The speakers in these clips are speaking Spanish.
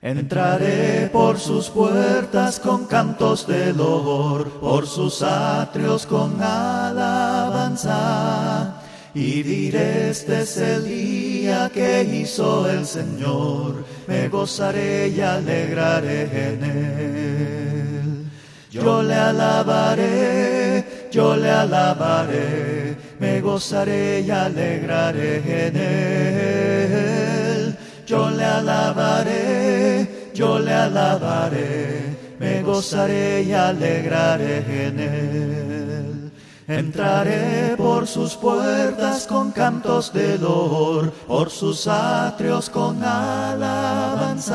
Entraré por sus puertas con cantos de loor, por sus atrios con alabanza. Y diré, este es el día que hizo el Señor, me gozaré y alegraré en él. Yo le alabaré, me gozaré y alegraré en él. Yo le alabaré, me gozaré y alegraré en él. Entraré por sus puertas con cantos de loor, por sus atrios con alabanza.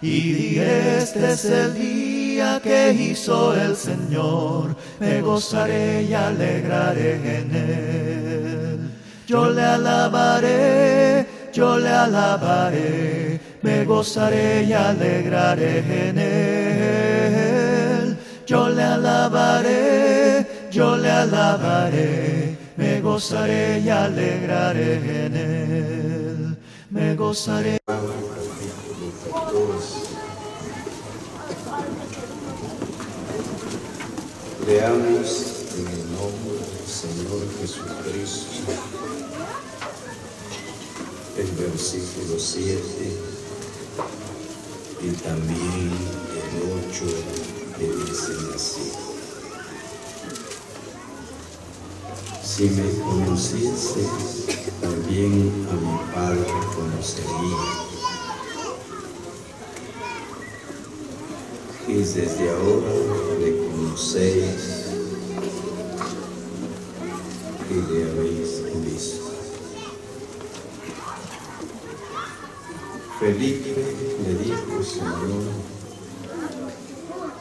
Y diré, este es el día que hizo el Señor, me gozaré y alegraré en él. Yo le alabaré, me gozaré y alegraré en él. Yo le alabaré, me gozaré y alegraré en él. Me gozaré. Leamos en el nombre del Señor Jesucristo el versículo 7 y también el 8 que dicen así: si me conocieses, también a mi Padre conocería. Y desde ahora le conocéis y le habéis visto. Felipe le dijo: Señor,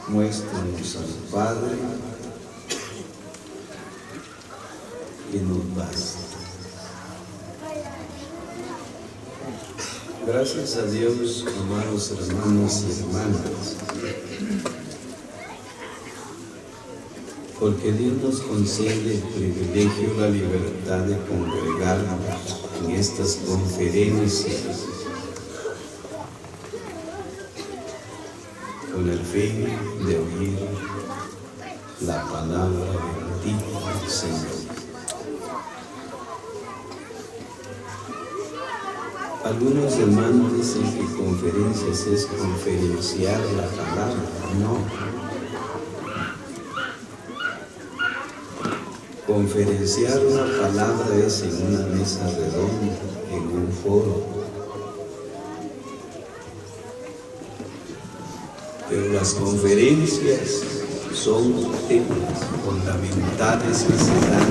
muéstranos al Padre y nos basta. Gracias a Dios, amados hermanos y hermanas, porque Dios nos concede el privilegio, la libertad de congregarnos en estas conferencias con el fin de oír la palabra bendita del Señor. Algunos hermanos dicen que conferencias es conferenciar la palabra. No. Conferenciar una palabra es en una mesa redonda, en un foro. Pero las conferencias son temas fundamentales que se dan.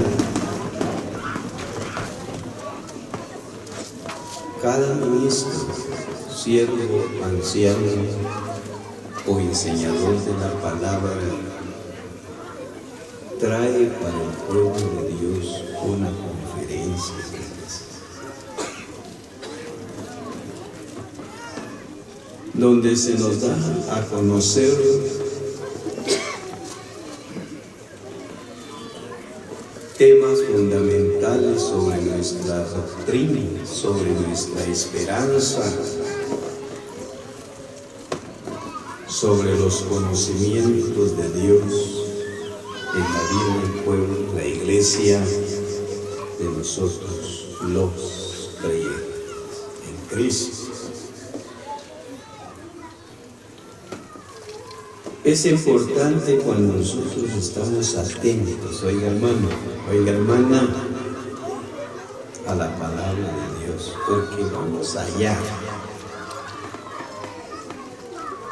Cada ministro, siervo, anciano o enseñador de la palabra trae para el pueblo de Dios una conferencia. Donde se nos da a conocer temas fundamentales sobre nuestra doctrina, sobre nuestra esperanza, sobre los conocimientos de Dios en la vida del pueblo, la iglesia de nosotros, los creyentes en Cristo. Es importante cuando nosotros estamos atentos, oiga hermano, oiga hermana, a la palabra de Dios, porque vamos allá.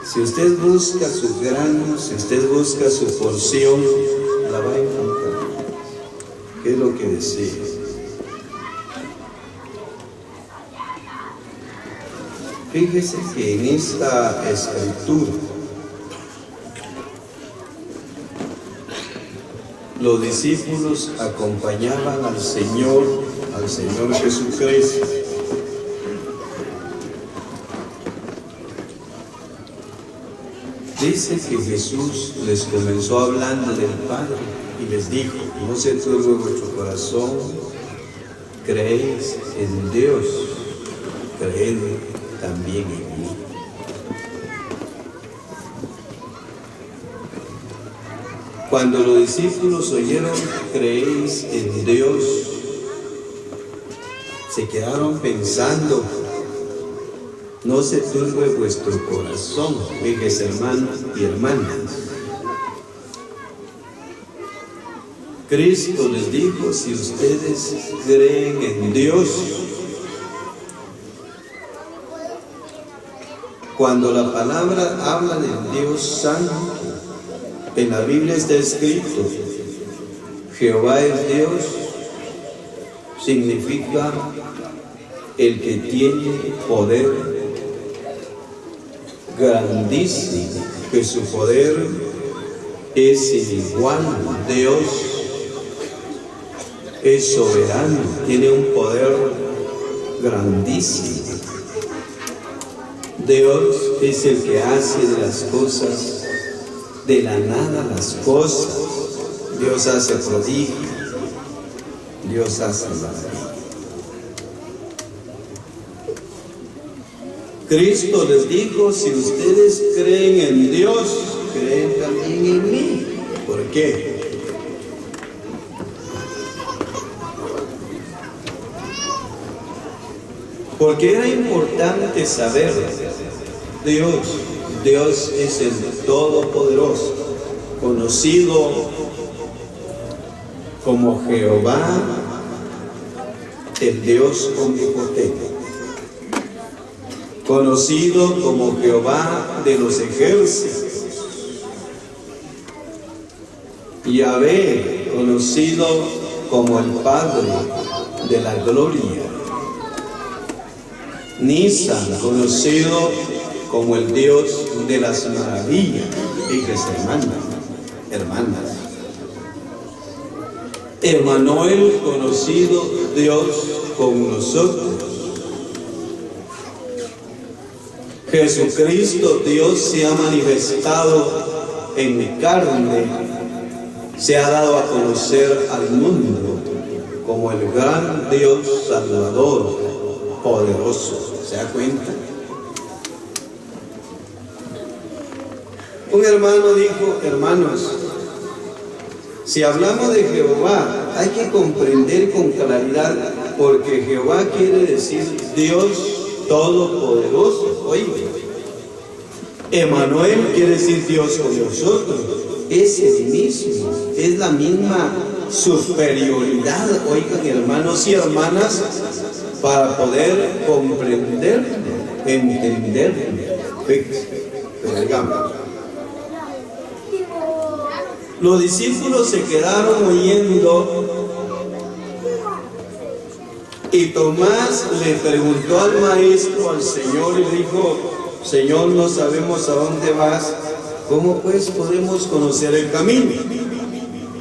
Si usted busca su grano, si usted busca su porción, la va a encontrar. ¿Qué es lo que desea? Fíjese que en esta escritura los discípulos acompañaban al Señor Jesucristo. Dice que Jesús les comenzó hablando del Padre y les dijo: no se turbe vuestro corazón, creéis en Dios, creed también en mí. Cuando los discípulos oyeron, creéis en Dios, se quedaron pensando, no se turbe vuestro corazón, mis hermanos y hermanas. Cristo les dijo, si ustedes creen en Dios, cuando la palabra habla del Dios Santo, en la Biblia está escrito, Jehová es Dios, significa el que tiene poder grandísimo, que su poder es igual. Dios es soberano, tiene un poder grandísimo. Dios es el que hace de las cosas, de la nada las cosas. Dios hace prodigio, Dios hace maravilla. Cristo les dijo, si ustedes creen en Dios, creen también en mí. ¿Por qué? Porque era importante saber, Dios es el Todopoderoso, conocido como Jehová, el Dios omnipotente, conocido como Jehová de los ejércitos, Yahvé, conocido como el Padre de la gloria, Nisan, conocido como el Dios de las maravillas. Fíjense, hermanas. Emmanuel, conocido Dios con nosotros. Jesucristo, Dios se ha manifestado en carne, se ha dado a conocer al mundo como el gran Dios Salvador, poderoso. ¿Se da cuenta? Un hermano dijo, hermanos, si hablamos de Jehová, hay que comprender con claridad, porque Jehová quiere decir Dios Todopoderoso. Oye, Emmanuel quiere decir Dios con nosotros. Es el mismo, es la misma superioridad, oigan, hermanos y hermanas, para poder comprender, entender. Digamos, los discípulos se quedaron oyendo y Tomás le preguntó al maestro, al Señor, y dijo, Señor, no sabemos a dónde vas, ¿cómo pues podemos conocer el camino?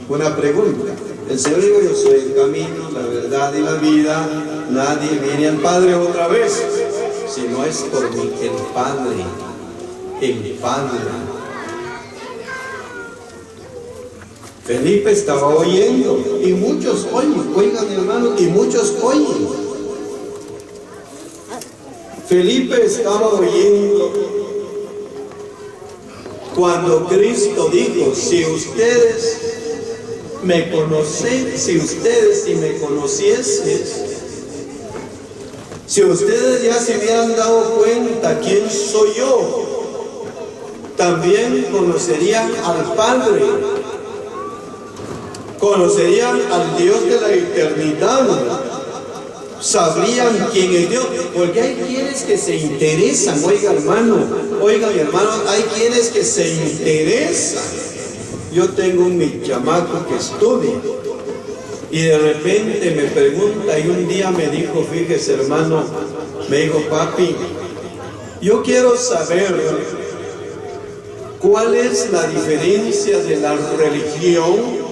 Una pregunta. El Señor dijo, yo soy el camino, la verdad y la vida, nadie viene al Padre otra vez, si no es por mí, el Padre. Felipe estaba oyendo, y muchos oyen, oigan hermanos, y muchos oyen. Felipe estaba oyendo cuando Cristo dijo, si ustedes me conocen, si me conociesen, si ustedes ya se hubieran dado cuenta quién soy yo, también conocerían al Padre, conocerían al Dios de la eternidad, sabrían quién es Dios, porque hay quienes que se interesan, oigan hermano, hay quienes que se interesan. Yo tengo mi chamaco que estudia y de repente me pregunta, y un día me dijo, fíjese hermano, me dijo, papi, yo quiero saber cuál es la diferencia de la religión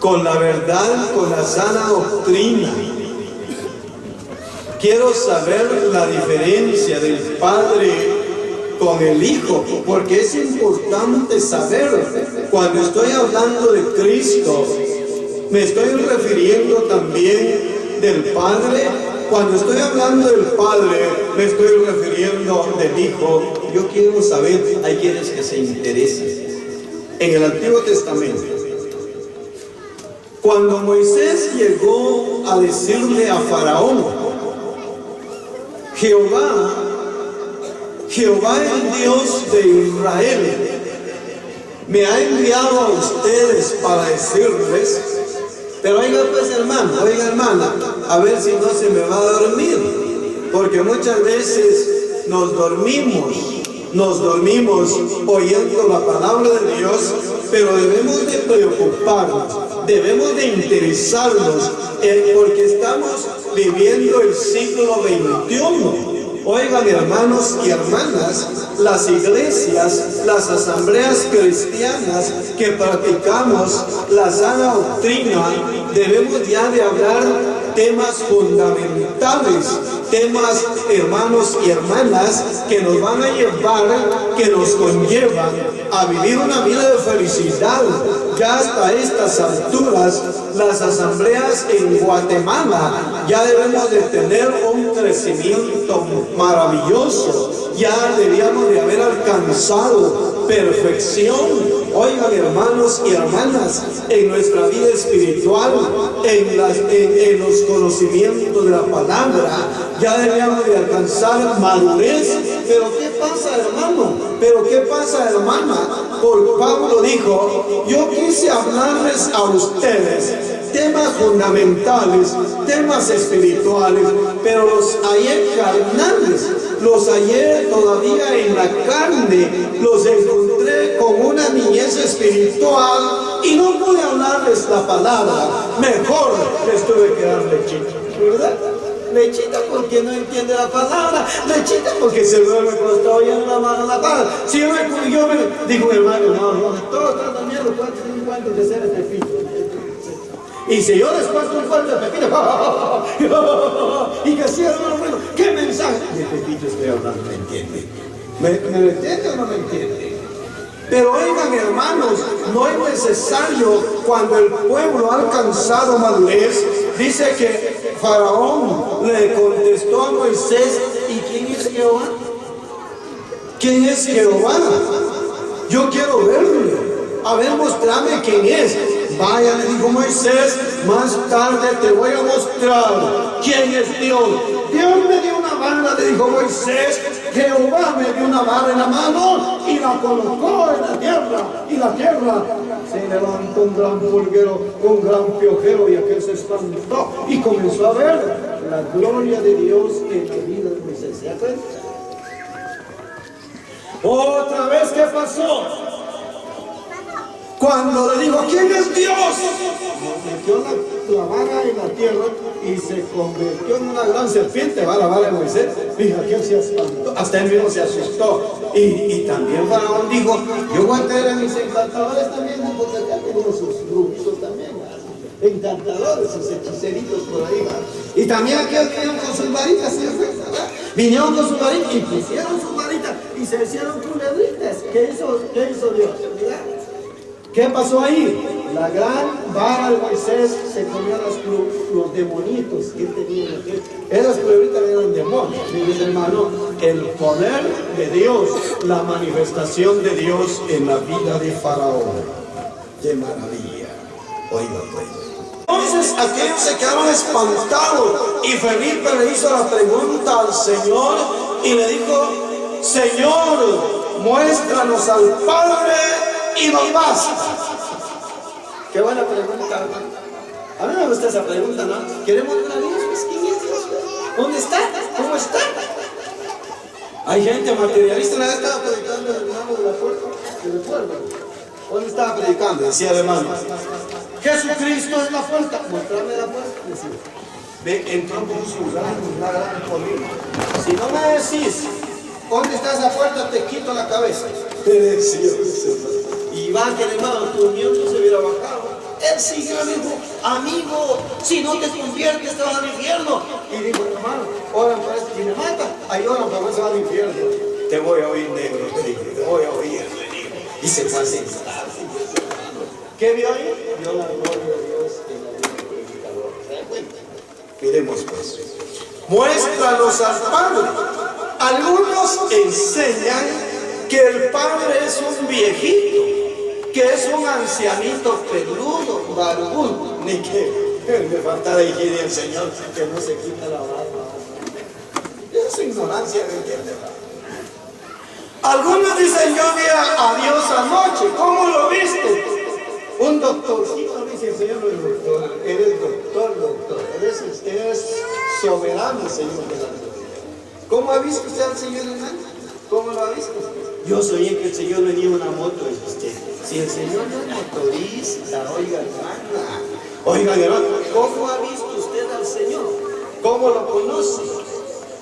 con la verdad, con la sana doctrina. Quiero saber la diferencia del Padre con el Hijo, porque es importante saber, cuando estoy hablando de Cristo, me estoy refiriendo también del Padre. Cuando estoy hablando del Padre, me estoy refiriendo del Hijo. Yo quiero saber, hay quienes que se interesan en el Antiguo Testamento. Cuando Moisés llegó a decirle a Faraón, Jehová el Dios de Israel me ha enviado a ustedes para decirles, pero oiga pues hermano, oiga hermana, a ver si no se me va a dormir, porque muchas veces nos dormimos oyendo la palabra de Dios, pero debemos de preocuparnos, debemos de interesarnos, porque estamos viviendo el siglo XXI. Oigan hermanos y hermanas, las iglesias, las asambleas cristianas que practicamos la sana doctrina, debemos ya de hablar temas fundamentales, temas, hermanos y hermanas, que nos van a llevar, que nos conllevan a vivir una vida de felicidad. Ya hasta estas alturas, las asambleas en Guatemala ya debemos de tener un crecimiento maravilloso. Ya debíamos de haber alcanzado perfección. Oigan hermanos y hermanas, en nuestra vida espiritual, en los conocimientos de la palabra, ya debíamos de alcanzar madurez. Pero ¿qué pasa hermano? ¿Pero qué pasa hermana? Porque Pablo dijo, yo quise hablarles a ustedes temas fundamentales, temas espirituales, pero los hallé carnales, los hallé todavía en la carne, los encontré con una niñez espiritual y no pude hablarles la palabra. Mejor les tuve que dar lechita, ¿verdad? Lechita porque no entiende la palabra, lechita porque se duerme cuando está oyendo la palabra. Si yo me digo hermano, no, todos están durmiendo, cuántos de seres de pepino. Y si yo les cuento un cuento de pepino, y que cierro el ruido, ¿qué mensaje? De pepito estoy hablando, ¿me entiende? ¿Me entiende o no me entiende? Pero oigan hermanos, no es necesario, cuando el pueblo ha alcanzado madurez, dice que Faraón le contestó a Moisés, ¿y quién es Jehová? ¿Quién es Jehová? Yo quiero verlo. A ver, mostrame quién es. Vaya, le dijo Moisés, más tarde te voy a mostrar quién es Dios. Dios me dio una vara, le dijo Moisés. Jehová me dio una vara en la mano y la colocó en la tierra. Y la tierra se levantó un gran pulguero, un gran piojero, y aquel se espantó y comenzó a ver la gloria de Dios en la vida de Moisés. ¿Se acuerdan? Otra vez, ¿qué pasó? Cuando le dijo, ¿quién es Dios? Metió la vara en la tierra y se convirtió en una gran serpiente. Va la vara de Moisés. Fija, aquel se espantó. Hasta él mismo se asustó. Y también Faraón dijo, yo voy a traer a mis encantadores también, porque acá tenemos sus brujitos también, encantadores, sus hechiceritos por ahí. Y también aquellos vinieron con sus varitas, ¿sí? Vinieron con sus varitas y pusieron sus varitas y se hicieron culebritas. ¿Qué hizo Dios? ¿Verdad? ¿Qué pasó ahí? La gran vara de Moisés se comió los demonitos que él tenía. Esas culebritas eran demonios. Mis hermanos, el poder de Dios, la manifestación de Dios en la vida de Faraón. ¡Qué maravilla! Oiga, pues. Entonces aquellos se quedaron espantados y Felipe le hizo la pregunta al Señor y le dijo, Señor, muéstranos al Padre y nos basta. Qué buena pregunta. A mí me gusta esa pregunta, ¿no? Queremos ver a Dios, pues, ¿quién es Dios? ¿Dónde está? ¿Cómo está? Hay gente materialista. Una vez estaba predicando el hermano de la puerta del pueblo. ¿Dónde estaba predicando? Decía el hermano, Jesucristo es la puerta. Mostrarme la puerta. Decía, ve, entró con una gran colina. Si no me decís ¿dónde está esa puerta? Te quito la cabeza. Y va que el hermano, tu miembro se hubiera bajado. Él siguió, le dijo, amigo, si no te conviertes te vas al infierno. Y dijo, hermano, oran para este, si me mata, ahí oran para que se va al infierno. Te voy a oír, negro, te dijo, te voy a oír, le dijo. Y se fue a sentar. ¿Qué vio ahí? Vio la gloria de Dios en la vida del predicador. ¿Se dan cuenta? Miremos pues. Muéstranos al Padre. Algunos enseñan que el Padre es un viejito, que es un ancianito peludo, barbudo, ni que me faltara higiene al Señor, que no se quita la barba. Es ignorancia, ¿me entiendes? Algunos dicen, yo vi a Dios anoche. ¿Cómo lo viste? Un doctorcito, dice el Señor, no es doctor, eres doctor, eres soberano, Señor de la gloria. ¿Cómo ha visto usted al Señor, hermano? ¿Cómo lo ha visto? Yo soñé que el Señor venía en una moto, dice usted. Si el Señor no es motorista, oiga, hermana. Oiga, hermano, ¿cómo ha visto usted al Señor? ¿Cómo lo conoce?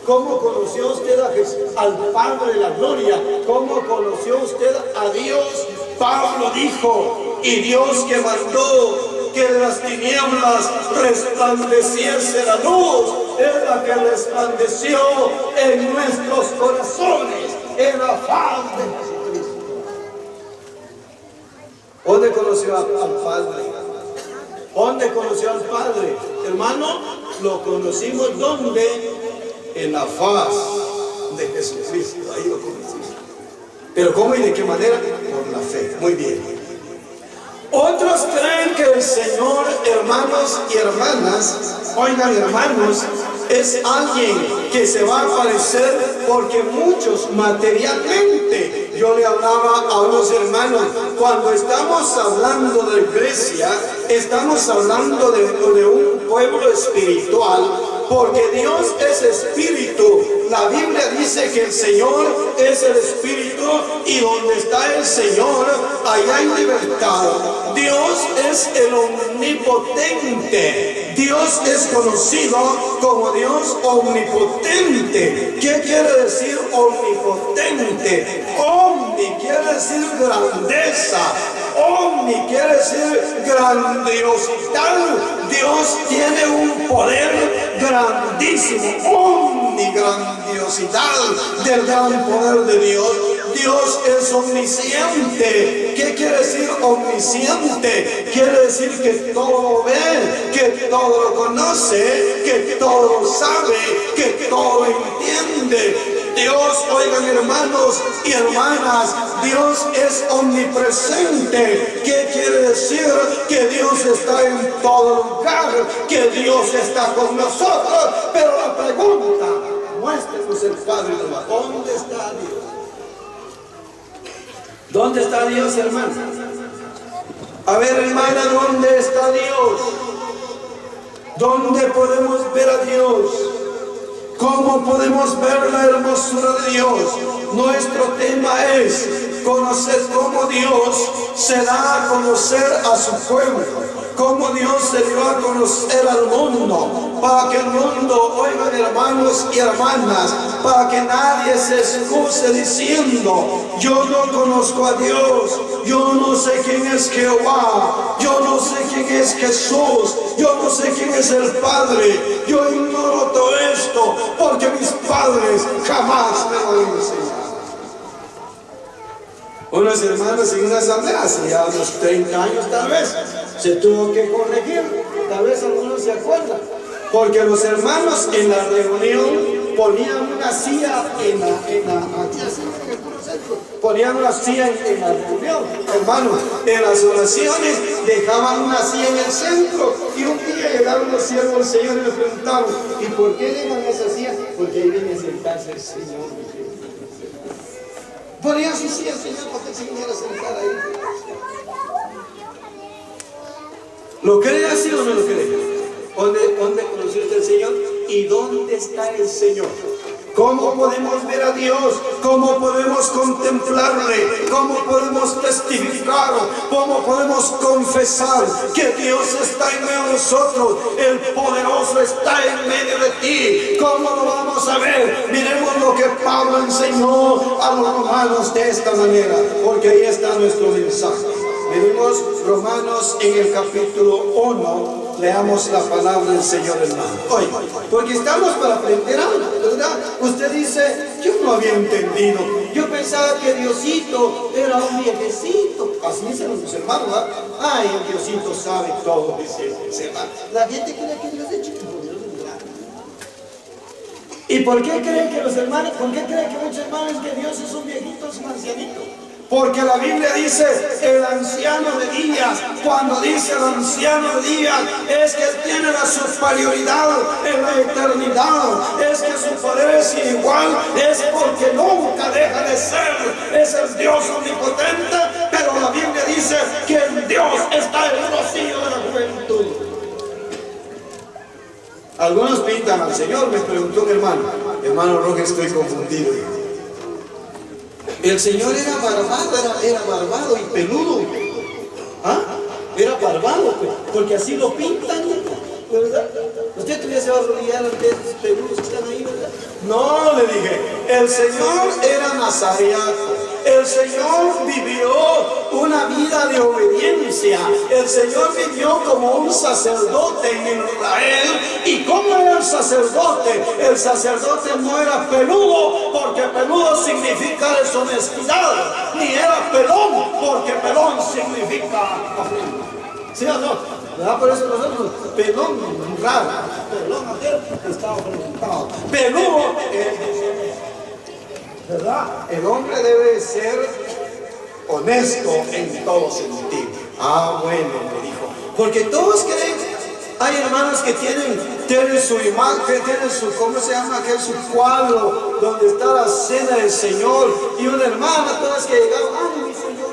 ¿Cómo conoció usted a Jesús, al Padre de la gloria? ¿Cómo conoció usted a Dios? Pablo dijo, y Dios que mandó que de las tinieblas resplandeciese la luz, es la que resplandeció en nuestros corazones, en la faz de Jesucristo. ¿Dónde conoció al Padre? ¿Dónde conoció al Padre? Hermano, lo conocimos ¿dónde? En la faz de Jesucristo. Ahí lo conocimos. Pero ¿cómo y de qué manera? Por la fe. Muy bien. Otros creen que el Señor, hermanos y hermanas, oigan, hermanos, es alguien que se va a aparecer porque muchos materialmente. Yo le hablaba a unos hermanos, cuando estamos hablando de iglesia, estamos hablando de un pueblo espiritual, porque Dios es espíritu. La Biblia dice que el Señor es el espíritu y donde está el Señor, allá hay libertad. Dios es el omnipotente. Dios es conocido como Dios omnipotente. ¿Qué quiere decir omnipotente? Omni quiere decir grandeza. Omni quiere decir grandiosidad. Dios tiene un poder grandísimo. Omni, grandiosidad del gran poder de Dios. Dios es omnisciente. ¿Qué quiere decir omnisciente? Quiere decir que todo lo ve, que todo lo conoce, que todo lo sabe, que todo lo entiende. Dios, oigan hermanos y hermanas, Dios es omnipresente. ¿Qué quiere decir? Que Dios está en todo lugar, que Dios está con nosotros. Pero la pregunta, muéstrenos el Padre de la... ¿Dónde está Dios? ¿Dónde está Dios, hermano? A ver, hermana, ¿dónde está Dios? ¿Dónde podemos ver a Dios? ¿Cómo podemos ver la hermosura de Dios? Nuestro tema es conocer cómo Dios se da a conocer a su pueblo, cómo Dios se dio a conocer al mundo, para que el mundo, oigan hermanos y hermanas, para que nadie se excuse diciendo, yo no conozco a Dios, yo no sé quién es Jehová, yo no sé quién es Jesús, yo no sé quién es el Padre, yo ignoro todo esto, porque mis padres jamás me lo han enseñado. Unos hermanos en una asamblea, hace ya unos 30 años tal vez, se tuvo que corregir, tal vez algunos se acuerdan, porque los hermanos en la reunión ponían una silla ponían una silla en la reunión, hermanos, en las oraciones dejaban una silla en el centro, y un día llegaron los siervos del Señor y le preguntaron, ¿y por qué dejan esa silla? Porque ahí viene a sentarse el Señor. Ponían su silla, el Señor, para que el Señor se sentara ahí. ¿Lo cree así o no lo cree? ¿Dónde conoció usted al Señor? ¿Y dónde está el Señor? ¿Cómo podemos ver a Dios? ¿Cómo podemos contemplarle? ¿Cómo podemos testificar? ¿Cómo podemos confesar que Dios está en medio de nosotros? El poderoso está en medio de ti. ¿Cómo lo vamos a ver? Miremos lo que Pablo enseñó a los romanos de esta manera, porque ahí está nuestro mensaje. Miremos Romanos en el capítulo 1. Leamos la palabra del Señor, hermano. Hoy, porque estamos para aprender algo, ¿verdad? Usted dice, yo no había entendido. Yo pensaba que Diosito era un viejecito. Así dicen los hermanos, ¿verdad? Ay, el Diosito sabe todo, dice hermano. La gente cree que Dios es chiquito, Dios es grande. ¿Y por qué creen que los hermanos, por qué creen que muchos hermanos que Dios es un viejito, es un ancianito? Porque la Biblia dice el anciano de días. Cuando dice el anciano de días, es que él tiene la superioridad en la eternidad. Es que su poder es igual. Es porque nunca deja de ser. Es el Dios omnipotente. Pero la Biblia dice que en Dios está el rocío de la juventud. Algunos pintan al Señor. Me preguntó un hermano Roque, estoy confundido. El Señor era barbado y peludo. ¿Ah? Era barbado, porque así lo pintan, ¿verdad? Usted todavía se va a arrodillar ante esos peludos que están ahí, ¿verdad? No, le dije, el Señor era nazareato. El Señor vivió una vida de obediencia. El Señor vivió como un sacerdote en Israel. ¿Y cómo era el sacerdote? El sacerdote no era peludo, porque peludo significa deshonestidad. Ni era pelón, porque pelón significa ofrenda. ¿Sí o no? ¿Verdad? Por eso nosotros, pelón raro, pelón aquel está ofrendado. Peludo, ¿verdad? El hombre debe ser honesto en todo sentido. Ah, bueno, me dijo. Porque todos creen, hay hermanos que tienen su imagen, tienen su, ¿cómo se llama aquel? Su cuadro donde está la cena del Señor. Y una hermana, todas que llegaron, ay, mi Señor,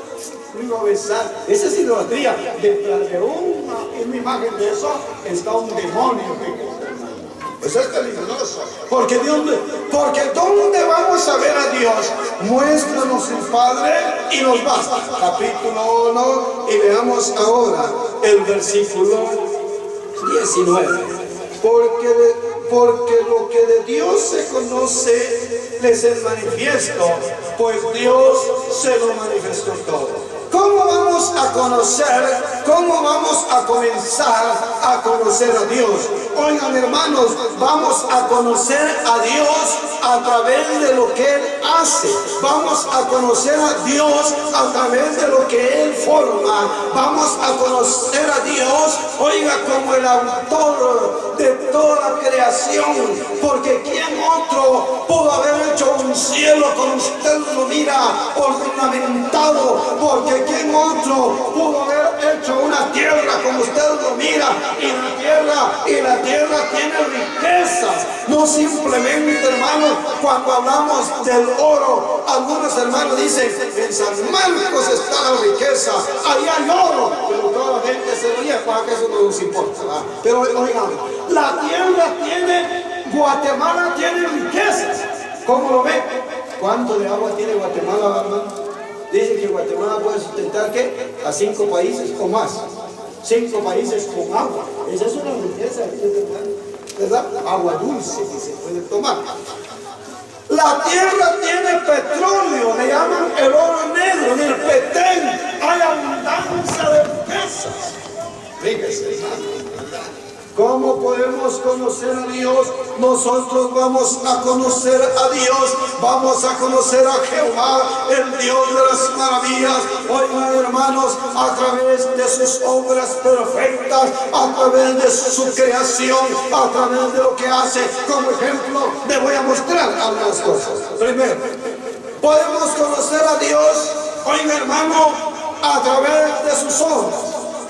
me iba a besar. Esa es idolatría. Detrás de una imagen de eso está un demonio que eso es peligroso. Porque ¿dónde vamos a ver a Dios? Muéstranos el Padre y nos basta. Capítulo 1, y veamos ahora el versículo 19. Porque lo que de Dios se conoce les es manifiesto, pues Dios se lo manifestó todo. ¿Cómo vamos a conocer? ¿Cómo vamos a comenzar a conocer a Dios? Oigan, hermanos, vamos a conocer a Dios a través de lo que Él hace. Vamos a conocer a Dios a través de lo que Él forma. Vamos a conocer a Dios, oiga, como el autor de toda la creación. Porque ¿quién otro pudo haber hecho un cielo como usted lo mira, ornamentado? Porque ¿quién otro pudo haber hecho una tierra como usted lo mira? Y la tierra tiene riquezas. No simplemente, hermanos, cuando hablamos del oro, algunos hermanos dicen, en San Marcos está la riqueza, ahí hay oro, pero toda la gente se ríe, para que eso no nos importa, ¿verdad? Pero oigan, la tierra tiene, Guatemala tiene riquezas. ¿Cómo lo ven? ¿Cuánto de agua tiene Guatemala, hermano? Dicen que Guatemala puede sustentar, ¿qué? A 5 países o más. 5 países con agua. Esa es una riqueza, ¿verdad? Agua dulce que se puede tomar. La tierra tiene petróleo, le llaman el oro negro, en el Petén hay abundancia de riquezas. Fíjese, ¿cómo podemos conocer a Dios? Nosotros vamos a conocer a Dios, vamos a conocer a Jehová, el Dios de las maravillas. Oigan, hermanos, a través de sus obras perfectas, a través de su creación, a través de lo que hace. Como ejemplo, le voy a mostrar algunas cosas. Primero, podemos conocer a Dios, oigan, hermano, a través de sus obras.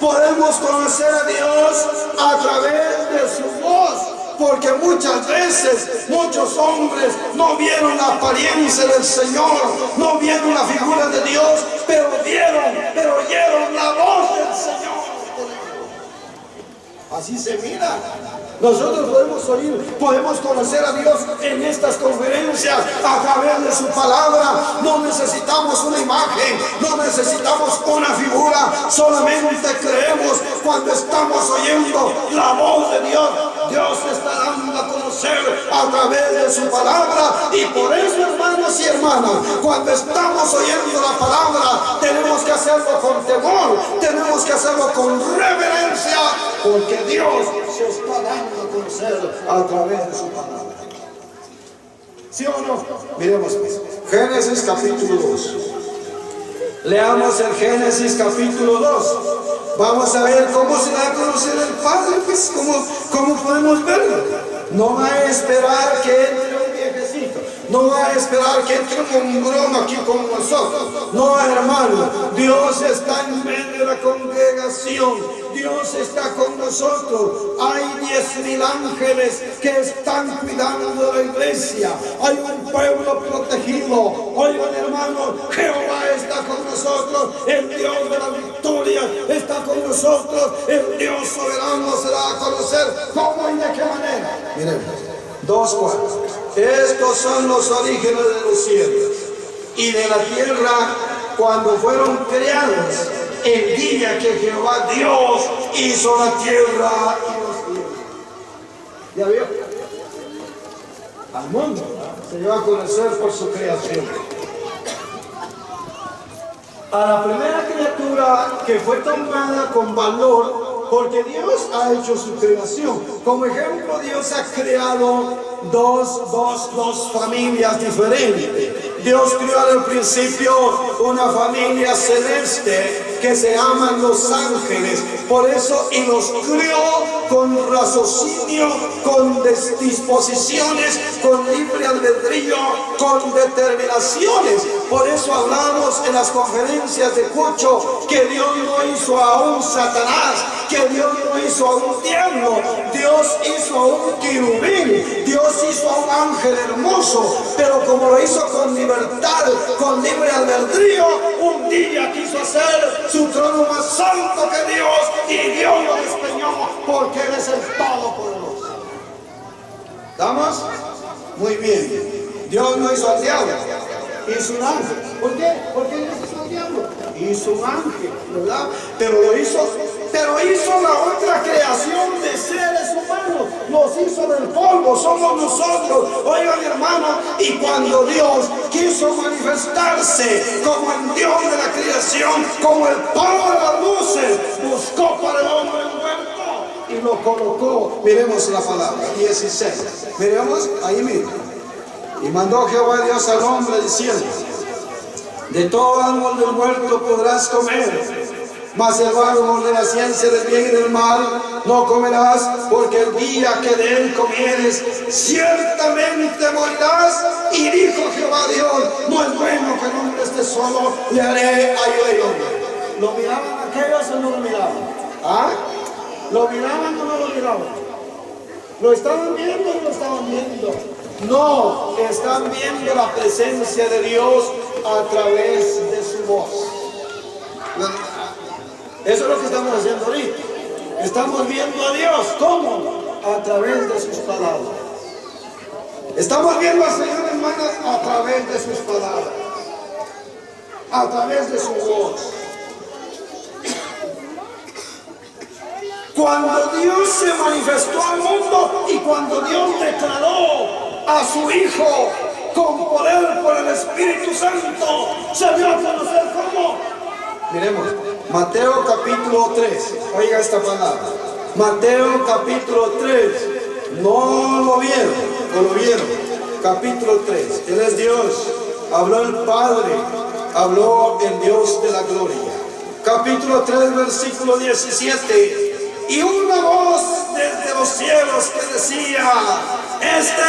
Podemos conocer a Dios a través de su voz, porque muchas veces muchos hombres no vieron la apariencia del Señor, no vieron la figura de Dios, pero oyeron la voz del Señor. Así se mira. Nosotros podemos oír, podemos conocer a Dios en estas conferencias a través de su palabra. No necesitamos una imagen, no necesitamos una figura, solamente creemos cuando estamos oyendo la voz de Dios. Dios está dando a conocer a través de su palabra, y por eso, hermanos y hermanas, cuando estamos oyendo la palabra tenemos que hacerlo con temor, tenemos que hacerlo con reverencia, porque Dios se está dando a conocer a través de su palabra. ¿Sí o no? Miremos Génesis capítulo 2. Leamos el Génesis capítulo 2. Vamos a ver cómo se da a conocer el Padre, cómo podemos verlo. No va a esperar que entre un viejecito, No va a esperar que entre un hombrón aquí con nosotros. No, hermano, Dios está en medio de la congregación. Dios está con nosotros. Hay 10,000 ángeles que están cuidando la iglesia. Hay un pueblo protegido. Oigan, hermano, Jehová está con nosotros. El Dios de la victoria está con nosotros. El Dios soberano se da a conocer. ¿Cómo y de qué manera? Miren, 2:4. Estos son los orígenes de los cielos y de la tierra cuando fueron creados, el día que Jehová Dios hizo la tierra y los cielos. ¿Ya vio? Al mundo se dio a conocer por su creación. A la primera criatura que fue tomada con valor, porque Dios ha hecho su creación. Como ejemplo, Dios ha creado dos familias diferentes. Dios creó al principio una familia celeste que se llaman los ángeles. Por eso, y los creó con raciocinio, con disposiciones, con libre albedrío, con determinaciones. Por eso hablamos en las conferencias de Cucho que Dios no hizo a un Satanás, que Dios no hizo a un diablo, Dios hizo a un querubín, Dios hizo a un ángel hermoso, pero como lo hizo con libertad, con libre albedrío, un día quiso hacer su trono más santo que Dios y Dios lo despeñó porque Él es el Todopoderoso. ¿Estamos? Muy bien. Dios no hizo al diablo, hizo un ángel. ¿Por qué? Porque Dios hizo al diablo. Hizo un ángel, ¿verdad? Pero hizo la otra creación de seres humanos. Los hizo del polvo, somos nosotros. Oigan, hermano, y cuando Dios quiso manifestarse como el Dios de la creación, como el Padre de las luces, buscó para el hombre envuelto y lo colocó. Miremos la palabra, 16. Miremos, ahí mismo. Y mandó Jehová Dios al hombre diciendo: de todo árbol del huerto podrás comer, mas el árbol de la ciencia del bien y del mal no comerás, porque el día que de él comieres, ciertamente morirás. Y dijo Jehová Dios: no es bueno que el hombre esté solo, le haré ayuda y hombre. ¿Lo miraban aquellos o no lo miraban? ¿Ah? ¿Lo miraban o no lo miraban? ¿Lo estaban viendo o no lo estaban viendo? No, están viendo la presencia de Dios a través de su voz. Eso es lo que estamos haciendo ahorita. Estamos viendo a Dios. ¿Cómo? A través de sus palabras. Estamos viendo al Señor, hermanas, a través de sus palabras, a través de su voz. Cuando Dios se manifestó al mundo y cuando Dios declaró a su Hijo con poder por el Espíritu Santo, se dio a conocer cómo. Miremos, Mateo capítulo 3, oiga esta palabra. Mateo capítulo 3, no lo vieron, no lo vieron. Capítulo 3, Él es Dios, habló el Padre, habló el Dios de la gloria. Capítulo 3, versículo 17. Y una voz desde los cielos que decía: este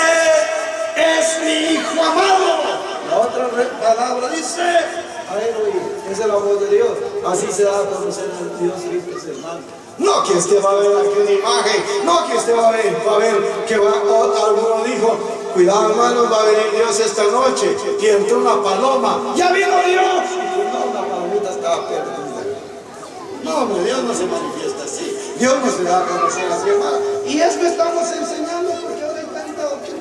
es mi Hijo amado. La otra palabra dice: a él oír. Esa es la voz de Dios. Así se da a conocer el Dios Cristo, hermano. No que usted va a ver aquí una imagen, no que usted va a ver que alguno dijo: cuidado, hermano, va a venir Dios esta noche. Y entró una paloma. ¡Ya vino Dios! Y no, la palomita estaba perdida. No, hombre, Dios no se manifiesta así. Dios no se da a conocer así, hermano. Y es que estamos enseñando porque ahora hay tanta doctrina.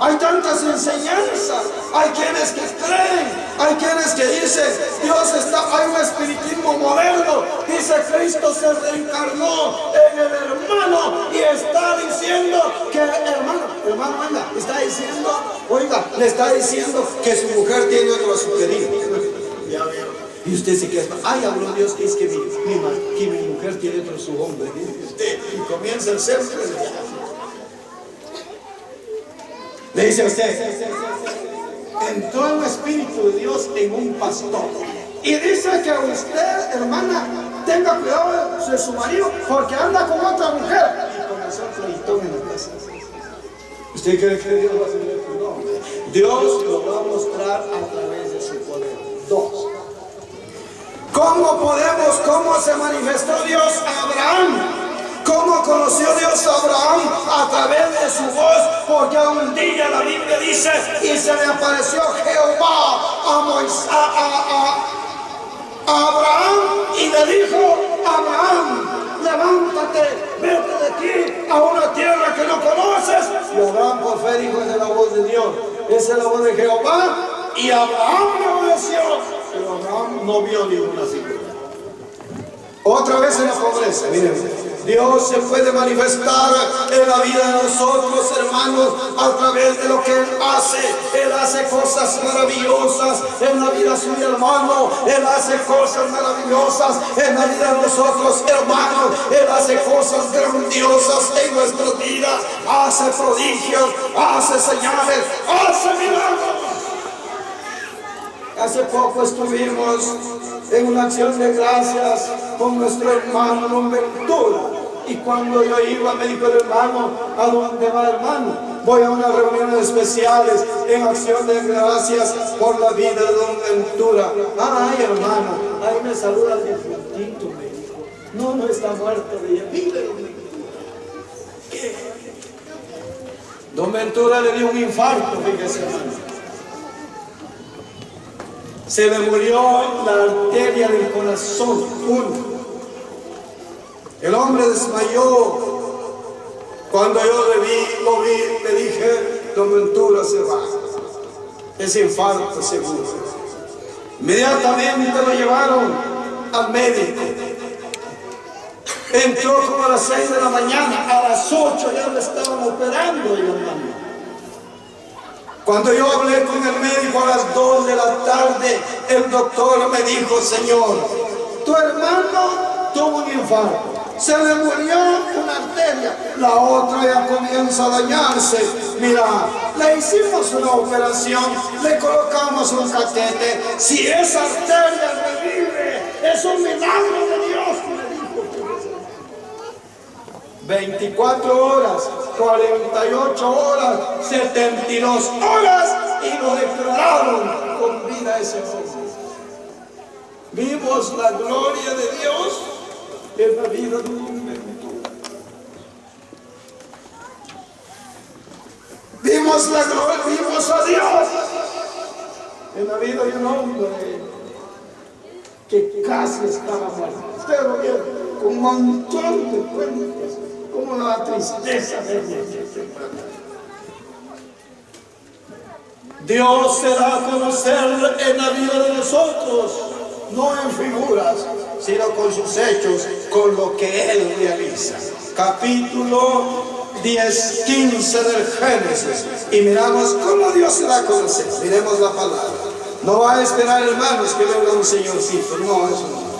Hay tantas enseñanzas. Hay quienes que creen, hay quienes que dicen: Dios está, hay un espiritismo moderno. Dice: Cristo se reencarnó en el hermano y está diciendo que, hermano, venga, está diciendo, oiga, le está diciendo que su mujer tiene otro a su querido. Ya veo. Y usted se queda: ay, habló Dios que es que mi mujer tiene otro su hombre. Y comienza el ser. Le dice a usted: entró el Espíritu de Dios en un pastor. Y dice que usted, hermana, tenga cuidado de su marido porque anda con otra mujer. Y comenzó el pleitón en la casa. ¿Usted cree que Dios va a hacer esto? No. Dios lo va a mostrar a través de su poder. Dos. ¿Cómo se manifestó Dios a Abraham? ¿Cómo conoció Dios a Abraham? A través de su voz, porque un día la Biblia dice, y se le apareció Jehová a Abraham y le dijo, Abraham, levántate, vete de aquí a una tierra que no conoces. Y Abraham por fe dijo, esa es la voz de Dios, esa es la voz de Jehová, y Abraham le obedeció, pero Abraham no vio ninguna figura. Otra vez en la pobreza, miren. Dios se puede manifestar en la vida de nosotros, hermanos, a través de lo que Él hace. Él hace cosas maravillosas en la vida suya, hermano. Él hace cosas maravillosas en la vida de nosotros, hermanos. Él hace cosas grandiosas en nuestras vidas. Hace prodigios, hace señales, hace milagros. Hace poco estuvimos en una acción de gracias con nuestro hermano Don Ventura. Y cuando yo iba, me dijo el hermano, ¿a dónde va, hermano? Voy a unas reuniones especiales en acción de gracias por la vida de Don Ventura. Ay, hermano, ahí me saluda el difuntito, me dijo. No está muerto, vive Don Ventura. ¿Qué? Don Ventura le dio un infarto, fíjese, hermano. Se le murió la arteria del corazón, uno. El hombre desmayó. Cuando yo lo vi, le dije, Don Ventura se va. Es infarto seguro. Inmediatamente lo llevaron al médico. Entró como a las 6 de la mañana, a las 8 ya lo estaban operando, hermano. Cuando yo hablé con el médico a las 2 de la tarde, el doctor me dijo, Señor, tu hermano tuvo un infarto, se le murió una arteria, la otra ya comienza a dañarse. Mira, le hicimos una operación, le colocamos un catete. Si esa arteria revive, es un milagro de Dios, me dijo. 24 horas, 48 horas, 72 horas y lo declararon con vida ese hombre. Vimos la gloria de Dios en la vida de un Ventura. Vimos la gloria, vimos a Dios en la vida de un hombre que casi estaba muerto. Usted lo vio con un montón de cuentos. Como la tristeza de Dios se da a conocer en la vida de nosotros, no en figuras, sino con sus hechos, con lo que Él realiza. Capítulo 10, 15 del Génesis. Y miramos cómo Dios se da a conocer. Miremos la palabra. No va a esperar, hermanos, que venga un señorcito. No, eso no.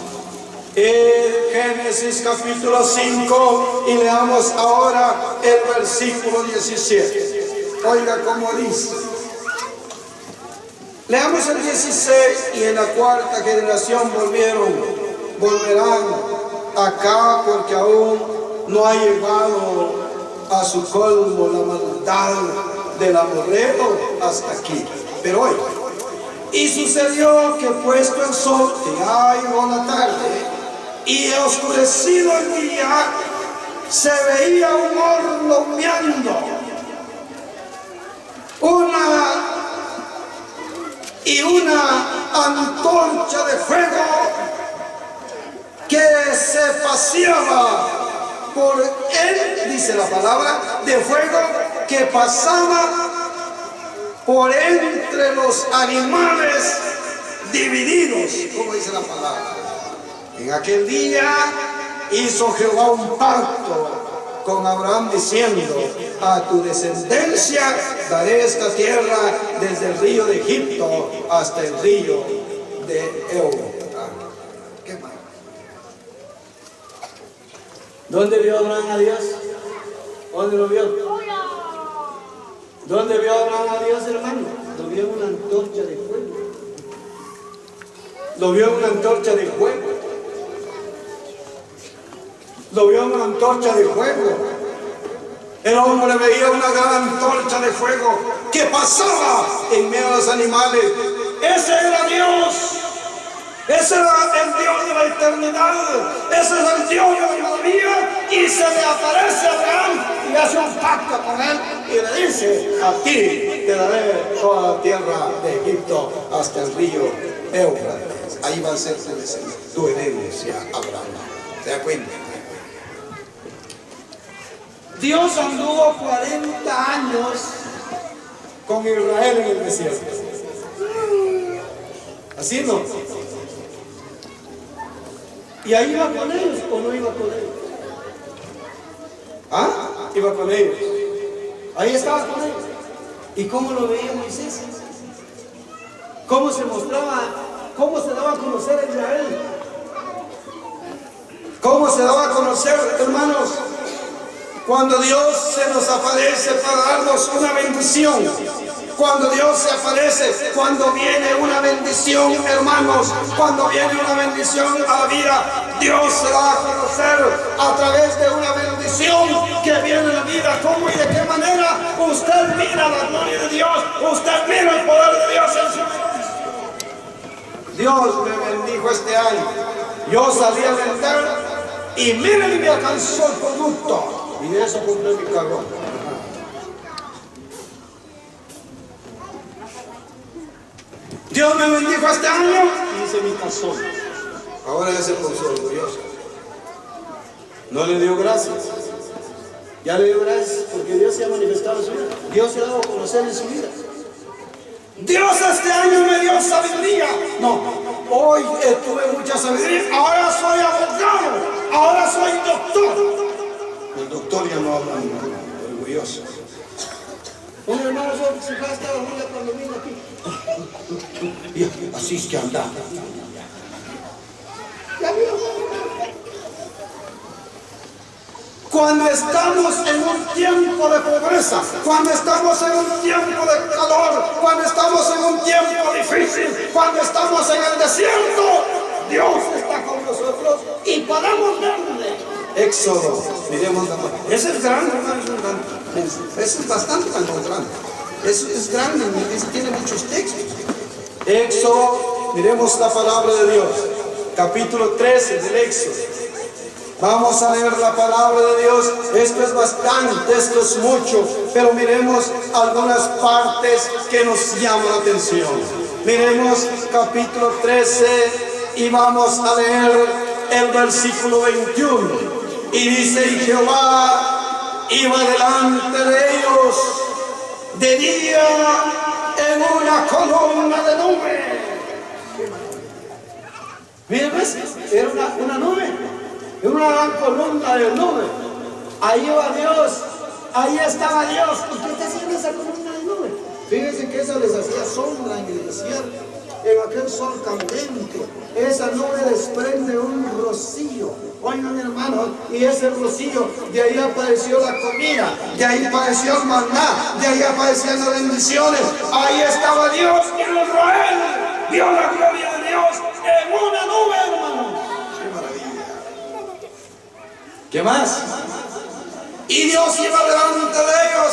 Génesis capítulo 5 y leamos ahora el versículo 17. Oiga cómo dice. Leamos el 16. Y en la cuarta generación volverán acá, porque aún no ha llegado a su colmo la maldad del amorreo hasta aquí. Pero oiga, y sucedió que puesto el sol, ya llegó la tarde, y oscurecido el día, se veía un horno humeando, una antorcha de fuego que se paseaba por él, dice la palabra, de fuego que pasaba por entre los animales divididos, como dice la palabra. En aquel día hizo Jehová un pacto con Abraham diciendo, a tu descendencia daré esta tierra desde el río de Egipto hasta el río de Éufrates. ¿Qué más? ¿Dónde vio Abraham a Dios? ¿Dónde lo vio? ¿Dónde vio Abraham a Dios, hermano? Lo vio en una antorcha de fuego. Lo vio en una antorcha de fuego. Lo vio en una antorcha de fuego. El hombre veía una gran antorcha de fuego que pasaba en medio de los animales. Ese era Dios. Ese era el Dios de la eternidad. Ese es el Dios de la maravilla. Y se le aparece a Abraham y hace un pacto con él y le dice: a ti te daré toda la tierra de Egipto hasta el río Éufrates. Ahí va a ser tu herencia, Abraham. ¿Se da cuenta? Dios anduvo 40 años con Israel en el desierto. ¿Así no? ¿Y ahí iba con ellos o no iba con ellos? ¿Ah? Iba con ellos. Ahí estaba con ellos. ¿Y cómo lo veía Moisés? ¿Cómo se mostraba? ¿Cómo se daba a conocer a Israel? ¿Cómo se daba a conocer, hermanos? Cuando Dios se nos aparece para darnos una bendición. Cuando Dios se aparece, cuando viene una bendición, hermanos, cuando viene una bendición a la vida, Dios se va a conocer a través de una bendición que viene a la vida. ¿Cómo y de qué manera? Usted mira la gloria de Dios, usted mira el poder de Dios en su vida. Dios me bendijo este año. Yo salí a vender y miren, y me alcanzó el producto. Y de eso compré mi carro. Dios me bendijo este año y hice mi calzón. Ahora ya se puso orgulloso. No le dio gracias. Ya le dio gracias porque Dios se ha manifestado en su vida. Dios se ha dado a conocer en su vida. Dios este año me dio sabiduría. No, hoy tuve mucha sabiduría. Ahora soy abogado. Ahora soy doctor. El doctor ya no habla nada. Orgulloso. Un hermano se gasta la vida cuando vino aquí. Y así es que anda. Cuando estamos en un tiempo de pobreza, cuando estamos en un tiempo de calor, cuando estamos en un tiempo difícil, cuando estamos en el desierto, Dios está con nosotros y podemos verle. Éxodo, miremos la mano. Ese es grande, hermano, ese es bastante grande. Eso es grande, tiene muchos textos. Éxodo, miremos la palabra de Dios. Capítulo 13 del Éxodo. Vamos a leer la palabra de Dios. Esto es bastante, esto es mucho, pero miremos algunas partes que nos llaman la atención. Miremos capítulo 13 y vamos a leer el versículo 21. Y dice: y Jehová iba delante de ellos de día en una columna de nube. Miren, ¿ves? Era una nube, era una gran columna de nube. Ahí iba Dios, ahí estaba Dios. ¿Y qué está haciendo esa columna de nube? Fíjense que eso les hacía sombra en el desierto, en aquel sol candente. Esa nube desprende un rocío. Oigan, hermanos, y ese rocío, de ahí apareció la comida, de ahí apareció el maná, de ahí aparecían las bendiciones. Ahí estaba Dios y Israel vio la gloria de Dios en una nube, hermanos. ¡Qué maravilla! ¿Qué más? Y Dios iba delante de ellos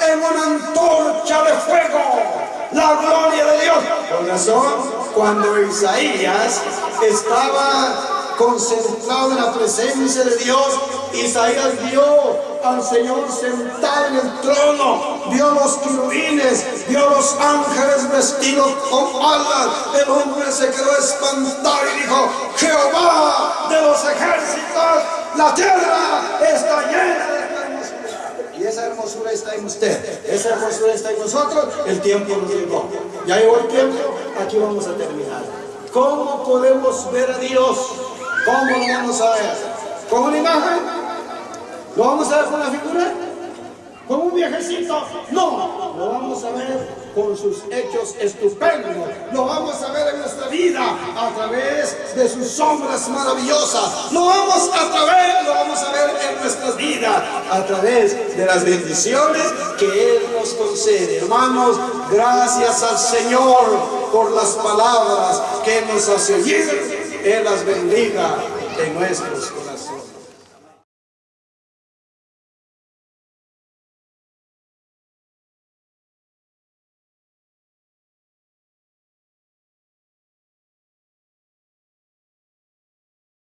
en una antorcha de fuego. La gloria de Dios. Por razón, cuando Isaías estaba concentrado en la presencia de Dios, Isaías vio al Señor sentado en el trono, vio los querubines, vio los ángeles vestidos con alas. El hombre se quedó espantado y dijo: Jehová de los ejércitos, la tierra está llena de hermosura. Y esa hermosura está en usted, esa hermosura está en nosotros. El tiempo nos llegó, ya llegó el tiempo. Aquí vamos a terminar. ¿Cómo podemos ver a Dios? ¿Cómo lo vamos a ver? ¿Con una imagen? ¿Lo vamos a ver con la figura? ¿Con un viajecito? No, lo vamos a ver con sus hechos estupendos. Lo vamos a ver en nuestra vida a través de sus obras maravillosas. Lo vamos a ver en nuestras vidas a través de las bendiciones que Él nos concede. Hermanos, gracias al Señor por las palabras que Él nos hace oír. Él las bendiga en nuestros